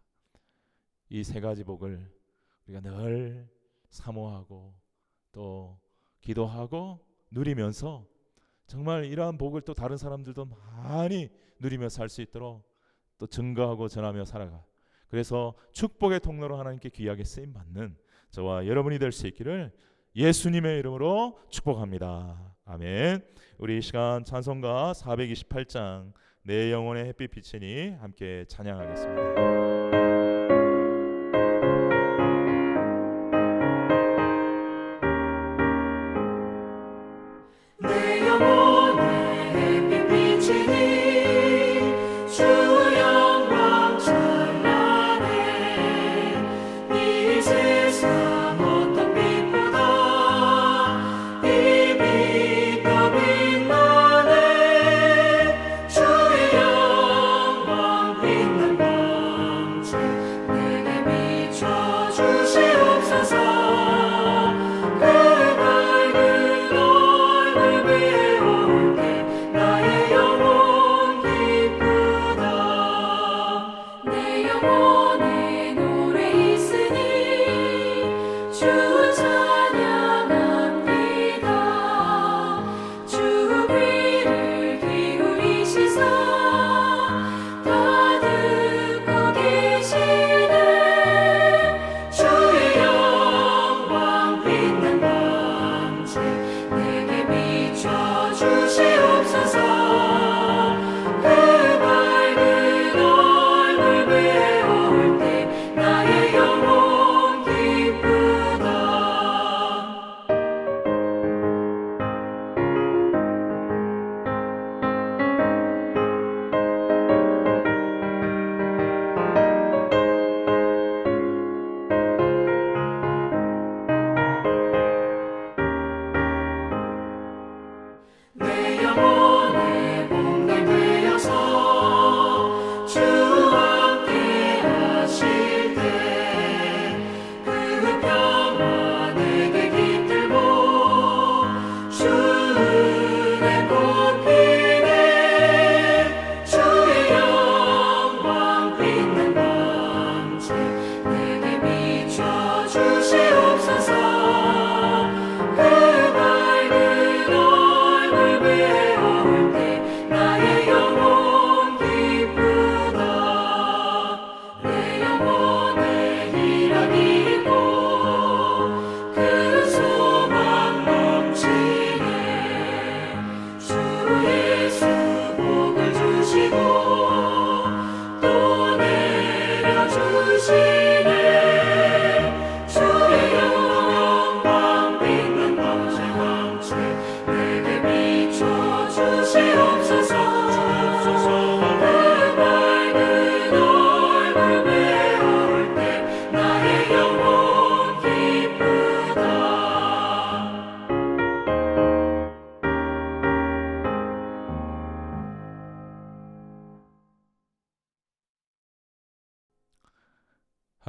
[SPEAKER 1] 이 세 가지 복을 우리가 늘 사모하고 또 기도하고 누리면서 정말 이러한 복을 또 다른 사람들도 많이 누리며 살 수 있도록 또 증거하고 전하며 살아가. 그래서 축복의 통로로 하나님께 귀하게 쓰임 받는 저와 여러분이 될 수 있기를 예수님의 이름으로 축복합니다. 아멘. 우리 이 시간 찬송가 428장 내 영혼의 햇빛 비치니 함께 찬양하겠습니다.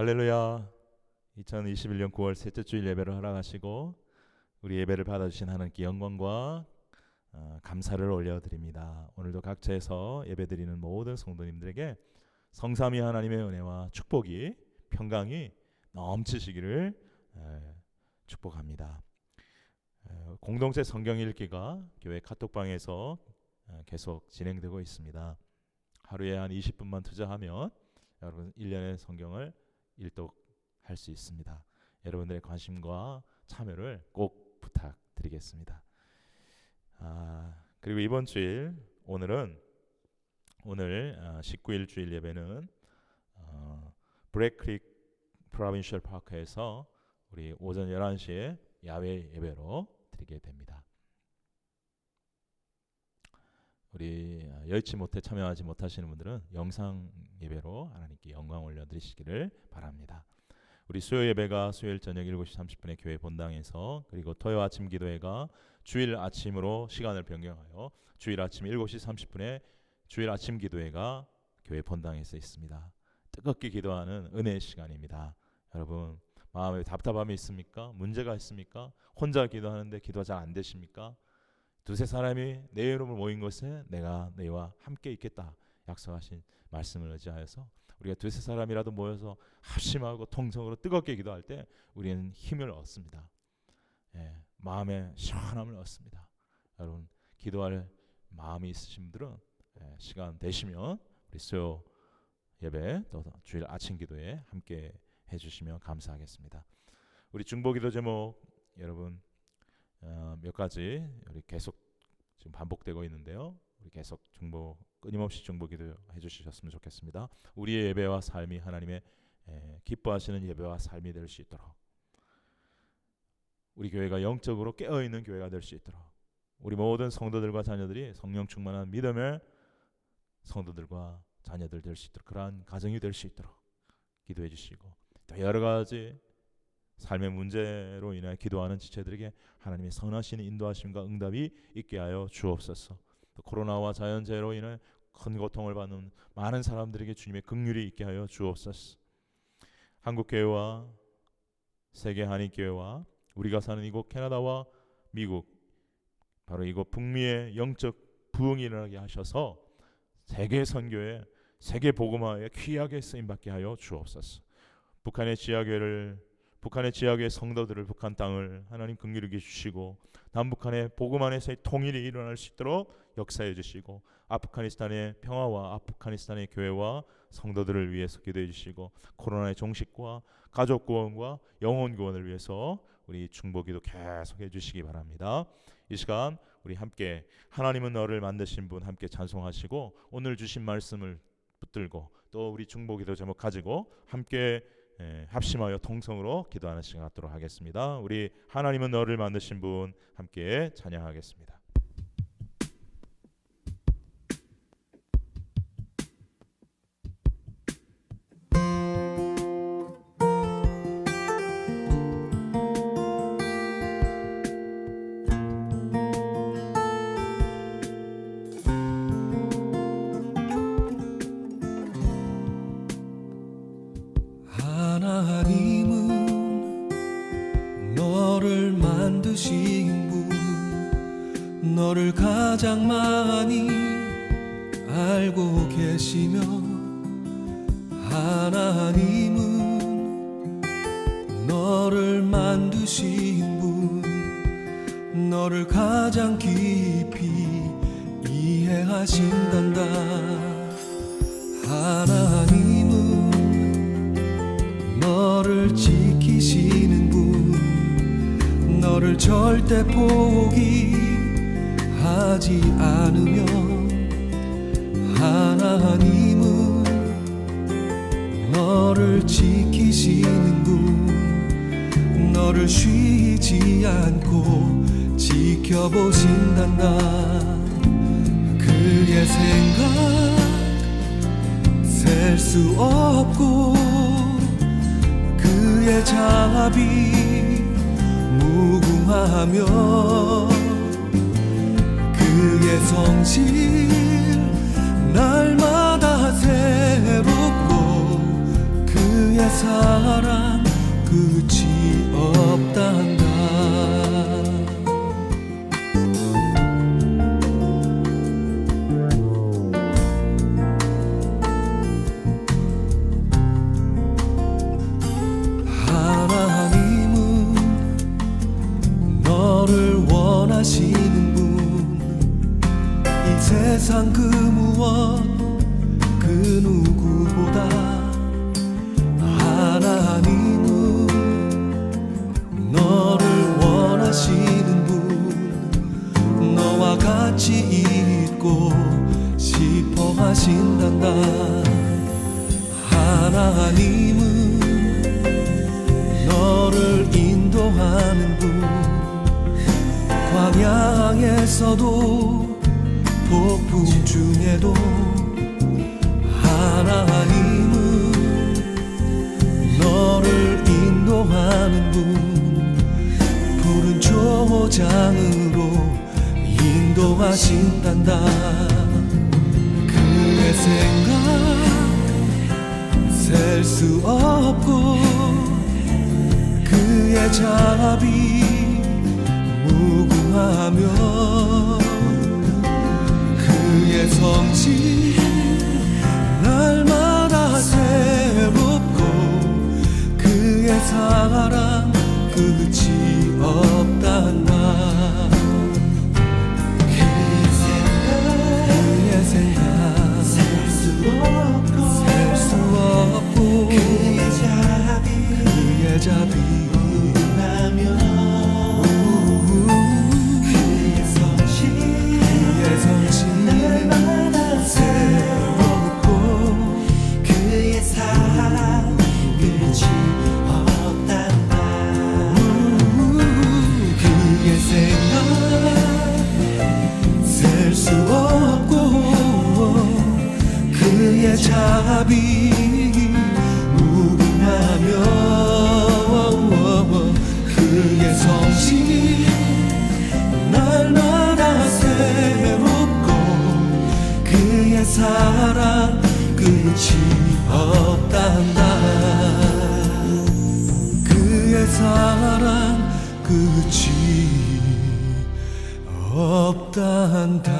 [SPEAKER 1] 할렐루야. 2021년 9월 셋째 주일 예배를 허락하시고 우리 예배를 받아주신 하나님께 영광과 감사를 올려드립니다. 오늘도 각처에서 예배드리는 모든 성도님들에게 성삼위 하나님의 은혜와 축복이 평강이 넘치시기를 축복합니다. 공동체 성경 읽기가 교회 카톡방에서 계속 진행되고 있습니다. 하루에 한 20분만 투자하면 여러분 1년의 성경을 일독할 수 있습니다. 여러분들의 관심과 참여를 꼭 부탁드리겠습니다. 그리고 이번 주일 오늘 19일 주일 예배는 브레크릭 프로빈셜 파크에서 우리 오전 11시에 야외 예배로 드리게 됩니다. 우리 여의치 못해 참여하지 못하시는 분들은 영상 예배로 하나님께 영광 올려드리시기를 바랍니다. 우리 수요 예배가 수요일 저녁 7시 30분에 교회 본당에서, 그리고 토요 아침 기도회가 주일 아침으로 시간을 변경하여 주일 아침 7시 30분에 주일 아침 기도회가 교회 본당에서 있습니다. 뜨겁게 기도하는 은혜의 시간입니다. 여러분 마음에 답답함이 있습니까? 문제가 있습니까? 혼자 기도하는데 기도가 잘 안 되십니까? 두세 사람이 내 이름으로 모인 곳에 내가 너희와 함께 있겠다 약속하신 말씀을 의지하여서 우리가 두세 사람이라도 모여서 합심하고 통성으로 뜨겁게 기도할 때 우리는 힘을 얻습니다. 마음의 시원함을 얻습니다. 여러분 기도할 마음이 있으신 분들은 시간 되시면 우리 수요 예배 또 주일 아침 기도에 함께 해주시면 감사하겠습니다. 우리 중보기도 제목 여러분 몇 가지 우리 계속 지금 반복되고 있는데요. 우리 계속 끊임없이 중보기도 해주셨으면 좋겠습니다. 우리의 예배와 삶이 하나님의 기뻐하시는 예배와 삶이 될 수 있도록, 우리 교회가 영적으로 깨어있는 교회가 될 수 있도록, 우리 모든 성도들과 자녀들이 성령 충만한 믿음의 성도들과 자녀들 될 수 있도록, 그러한 가정이 될 수 있도록 기도해 주시고, 또 여러 가지 삶의 문제로 인해 기도하는 지체들에게 하나님의 선하신 인도하심과 응답이 있게 하여 주옵소서. 또 코로나와 자연재해로 인해 큰 고통을 받는 많은 사람들에게 주님의 긍휼이 있게 하여 주옵소서. 한국교회와 세계 한인교회와 우리가 사는 이곳 캐나다와 미국, 바로 이곳 북미의 영적 부흥이 일어나게 하셔서 세계 선교에, 세계 복음화에 귀하게 쓰임받게 하여 주옵소서. 북한의 지하교회 성도들을, 북한 땅을 하나님 긍휼히 주시고, 남북한의 복음 안에서의 통일이 일어날 수 있도록 역사해 주시고, 아프가니스탄의 평화와 아프가니스탄의 교회와 성도들을 위해서 기도해 주시고, 코로나의 종식과 가족 구원과 영혼 구원을 위해서 우리 중보기도 계속해 주시기 바랍니다. 이 시간 우리 함께 하나님은 너를 만드신 분 함께 찬송하시고, 오늘 주신 말씀을 붙들고 또 우리 중보기도 제목 가지고 함께 합심하여 통성으로 기도하는 시간 갖도록 하겠습니다. 우리 하나님은 너를 만드신 분 함께 찬양하겠습니다.
[SPEAKER 3] 너를 가장 많이 알고 계시며, 하나님은 너를 만드신 분, 너를 가장 깊이 이해하신단다. 하나님은 너를 지키시는 분, 너를 절대 포기하지 않으며, 하나님은 너를 지키시는 분, 너를 쉬지 않고 지켜보신단다. 그의 생각 셀 수 없고, 그의 자비 무궁하며, 그의 성실 날마다 새롭고, 그의 그의 사랑 끝이 없단다. 하나님은 너를 원하시는 분, 이 세상 그 무엇 그 누구보다 하나님은 너를 원하시는 분, 너와 같이 있고 싶어 하신단다. 하나님은 너를 인도하는 분, 광야에서도 폭풍 중에도 하나님은 너를 인도하는 분, 푸른 초장으로 인도하신단다. 그의 생각 셀 수 없고 그의 자비 무궁하며 그의 성실 날마다 새롭고 그의 사랑 끝이 없단다. 그의 생각 셀 수 없고 그의 자비 무궁하며 그의 성실 날마다 새롭고
[SPEAKER 2] 그의 사랑 끝이 없단다.
[SPEAKER 3] 그의 생각 셀 수 없고 그의 자비 무궁하며 그의 성실 날마다 새롭고 그의 사랑 끝이 없단다. 그의 사랑 끝이 없단다.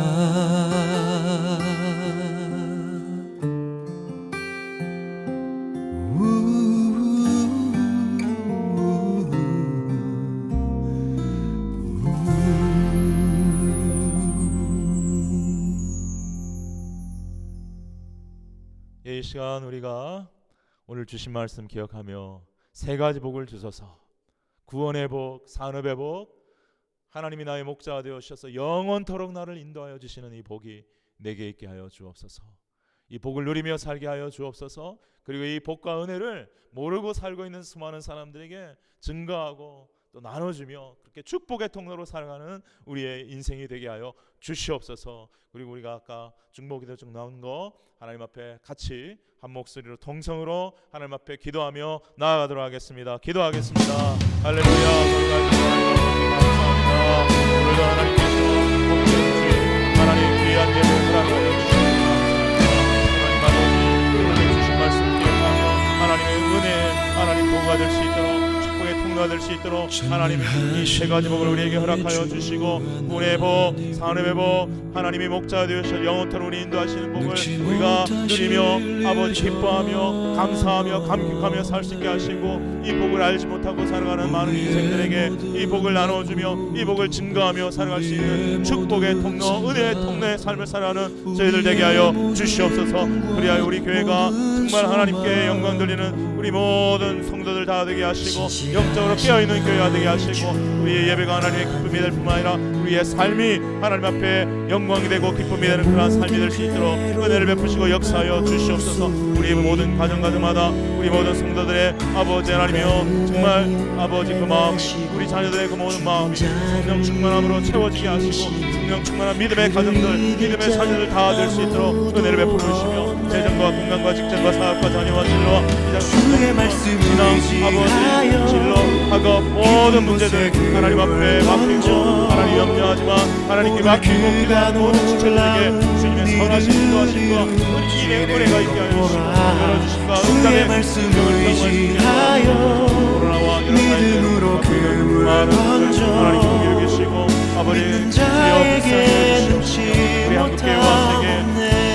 [SPEAKER 1] 이 시간 우리가 오늘 주신 말씀 기억하며 세 가지 복을 주소서. 구원의 복, 산업의 복, 하나님이 나의 목자가 되어 주셔서 영원토록 나를 인도하여 주시는 이 복이 내게 있게 하여 주옵소서. 이 복을 누리며 살게 하여 주옵소서. 그리고 이 복과 은혜를 모르고 살고 있는 수많은 사람들에게 증거하고 또 나눠주며 그렇게 축복의 통로로 살아가는 우리의 인생이 되게 하여 주시옵소서. 그리고 우리가 아까 중보기도 쭉 나온 거 하나님 앞에 같이 한 목소리로 동성으로 하나님 앞에 기도하며 나아가도록 하겠습니다. 기도하겠습니다. 할렐루야. 감사합니다. 오늘도 하나님께서 복주신 하나님 귀한 예배 허락하여 주시옵소서. 하나님 아버지 오늘 주신 말씀 기억하며 하나님의 은혜 하나님 보호가 될 수 있도록 통로가 될 수 있도록 하나님 이 세 가지 복을 우리에게 허락하여 주시고 은혜의 복, 산업의 복, 하나님이 목자가 되어서 영원토록 우리 인도하시는 복을 우리가 누리며 아버지 기뻐하며 감사하며 감격하며 살 수 있게 하시고 이 복을 알지 못하고 살아가는 많은 인생들에게 이 복을 나눠주며 이 복을 증거하며 살아갈 수 있는 축복의 통로, 은혜의 통로의 삶을 살아가는 저희들 되게 하여 주시옵소서. 그리하여 우리 교회가 정말 하나님께 영광 돌리는 우리 모든 성도들 다 되게 하시고 영적으로 깨어있는 교회가 되게 하시고 우리의 예배가 하나님의 기쁨이 될 뿐만 아니라 우리의 삶이 하나님 앞에 영광이 되고 기쁨이 되는 그러한 삶이 될 수 있도록 은혜를 베푸시고 역사하여 주시옵소서. 우리 모든 가정가정마다 우리 모든 성도들의 아버지 하나님이여 정말 아버지 그 마음이 우리 자녀들의 그 모든 마음이 성령 충만함으로 채워지게 하시고 성령 충만한 믿음의 가정들 믿음의 자녀들 다 될 수 있도록 은혜를 베풀어 주시며 재정과 건강과 직장과 사업과 자녀와 진로와
[SPEAKER 2] 주의 말씀을
[SPEAKER 1] 신앙 아버지 진로 학업 모든 문제들 하나님 앞에 맡기고 하나님 염려하지만 하나님께 맡기고 기도하는 모든 지체들에게 주님의 선하신 인도하심과 은혜가 있게 하여 주시옵소서. 열어주신가
[SPEAKER 2] 주의
[SPEAKER 1] 응답의
[SPEAKER 2] 말씀
[SPEAKER 1] 능력을
[SPEAKER 2] 의지하여
[SPEAKER 1] 코로나와 이런
[SPEAKER 2] 믿음으로 그물
[SPEAKER 1] 많은
[SPEAKER 2] 던져
[SPEAKER 1] 분들 하나님 여기 계시고 아버지
[SPEAKER 2] 믿는
[SPEAKER 1] 주여
[SPEAKER 2] 자에게
[SPEAKER 1] 불쌍히
[SPEAKER 2] 눈치
[SPEAKER 1] 여기시옵소서. 우리 한국교회와 세계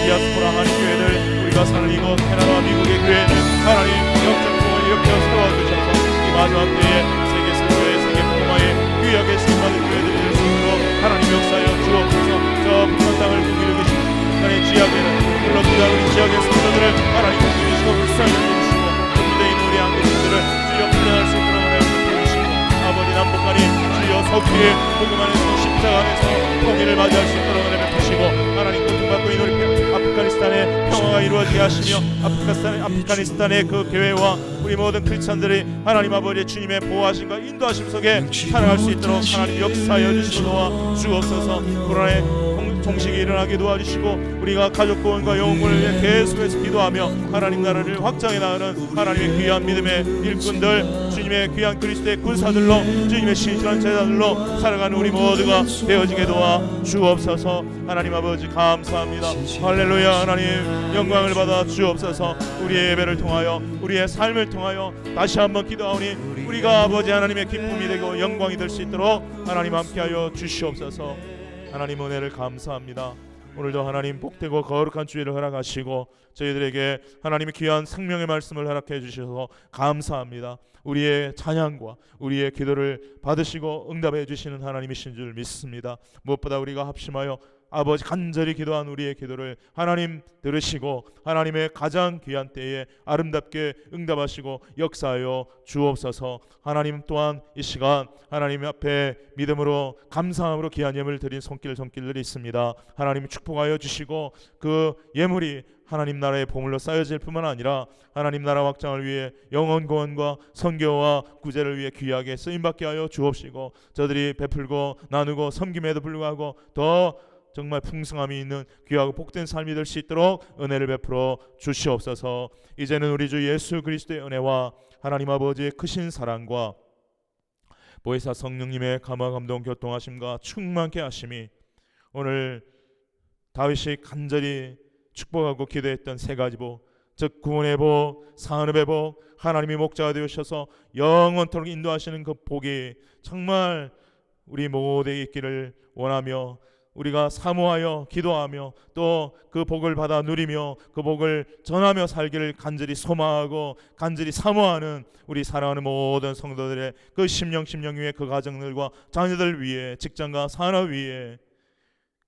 [SPEAKER 1] 디아스포라 하는 교회들 우리가 사는 이곳 캐나다와 미국의 교회들 하나님 역정통을 이렇게 세워주셔서 이 마지막 때에 세계 선교회 세계 복음화의 귀하게 쓰임받은 교회들이 될 수 있도록 하나님 역사여 주옵소서. 저 북한 땅을 공기를 계시고 북한의 지역에는 물론 우리 지역의 성도들을 하나님 공기해주시고 불쌍히 여겨주시고 준비되어 있는 우리 한국인들을 주여 풀려날 수 있도록 하나님 도와주시고 아버지 남북한이 주여 서구의 복음 안에서 십자가 안에서 통일을 맞이할 수 있도록 하나님 베푸시고 하나님 고통받고 있는 우리 아프가니스탄의 평화가 이루어지게 하시며 아프가니스탄의 그 교회와 우리 모든 크리스찬들이 하나님 아버지 주님의 보호하심과 인도하심 속에 살아갈 수 있도록 하나님 역사하여 주시고 도와 주옵소서. 코로나의 종식이 일어나게 도와주시고 우리가 가족 구원과 영혼을 위해 계속해서 기도하며 하나님 나라를 확장해 나가는 하나님의 귀한 믿음의 일꾼들 주님의 귀한 그리스도의 군사들로 주님의 신실한 제자들로 살아가는 우리 모두가 되어지게 도와 주옵소서. 하나님 아버지 감사합니다. 할렐루야. 하나님 영광을 받아 주옵소서. 우리의 예배를 통하여 우리의 삶을 통하여 다시 한번 기도하오니 우리가 아버지 하나님의 기쁨이 되고 영광이 될 수 있도록 하나님 함께하여 주시옵소서. 하나님 은혜를 감사합니다. 오늘도 하나님 복되고 거룩한 주일을 허락하시고 저희들에게 하나님의 귀한 생명의 말씀을 허락해 주셔서 감사합니다. 우리의 찬양과 우리의 기도를 받으시고 응답해 주시는 하나님이신 줄 믿습니다. 무엇보다 우리가 합심하여 아버지 간절히 기도한 우리의 기도를 하나님 들으시고 하나님의 가장 귀한 때에 아름답게 응답하시고 역사하여 주옵소서. 하나님 또한 이 시간 하나님 앞에 믿음으로 감사함으로 귀한 예물을 드린 손길들이 있습니다. 하나님 축복하여 주시고 그 예물이 하나님 나라의 보물로 쌓여질 뿐만 아니라 하나님 나라 확장을 위해 영혼 구원과 선교와 구제를 위해 귀하게 쓰임받게 하여 주옵시고 저들이 베풀고 나누고 섬김에도 불구하고 더 정말 풍성함이 있는 귀하고 복된 삶이 될 수 있도록 은혜를 베풀어 주시옵소서. 이제는 우리 주 예수 그리스도의 은혜와 하나님 아버지의 크신 사랑과 보혜사 성령님의 감화 감동 교통하심과 충만케 하심이 오늘 다윗이 간절히 축복하고 기도했던 세 가지 복, 즉 구원의 복, 산업의 복, 하나님이 목자가 되셔서 영원토록 인도하시는 그 복이 정말 우리 모두에게 있기를 원하며 우리가 사모하여 기도하며 또 그 복을 받아 누리며 그 복을 전하며 살기를 간절히 소망하고 간절히 사모하는 우리 사랑하는 모든 성도들의 그 심령 위에 그 가정들과 자녀들 위에 직장과 산업 위에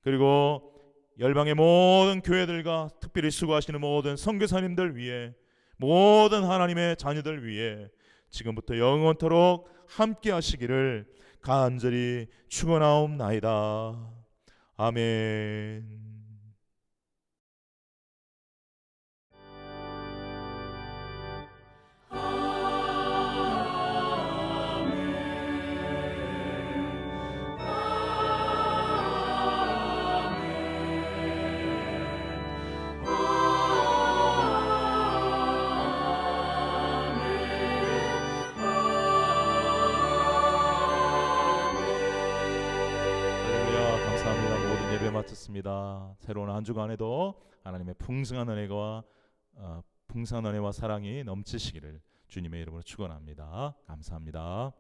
[SPEAKER 1] 그리고 열방의 모든 교회들과 특별히 수고하시는 모든 선교사님들 위에 모든 하나님의 자녀들 위에 지금부터 영원토록 함께 하시기를 간절히 축원하옵나이다. 아멘. 예배 마쳤습니다. 새로운 한 주간에도 하나님의 풍성한 은혜와 사랑이 넘치시기를 주님의 이름으로 축원합니다. 감사합니다.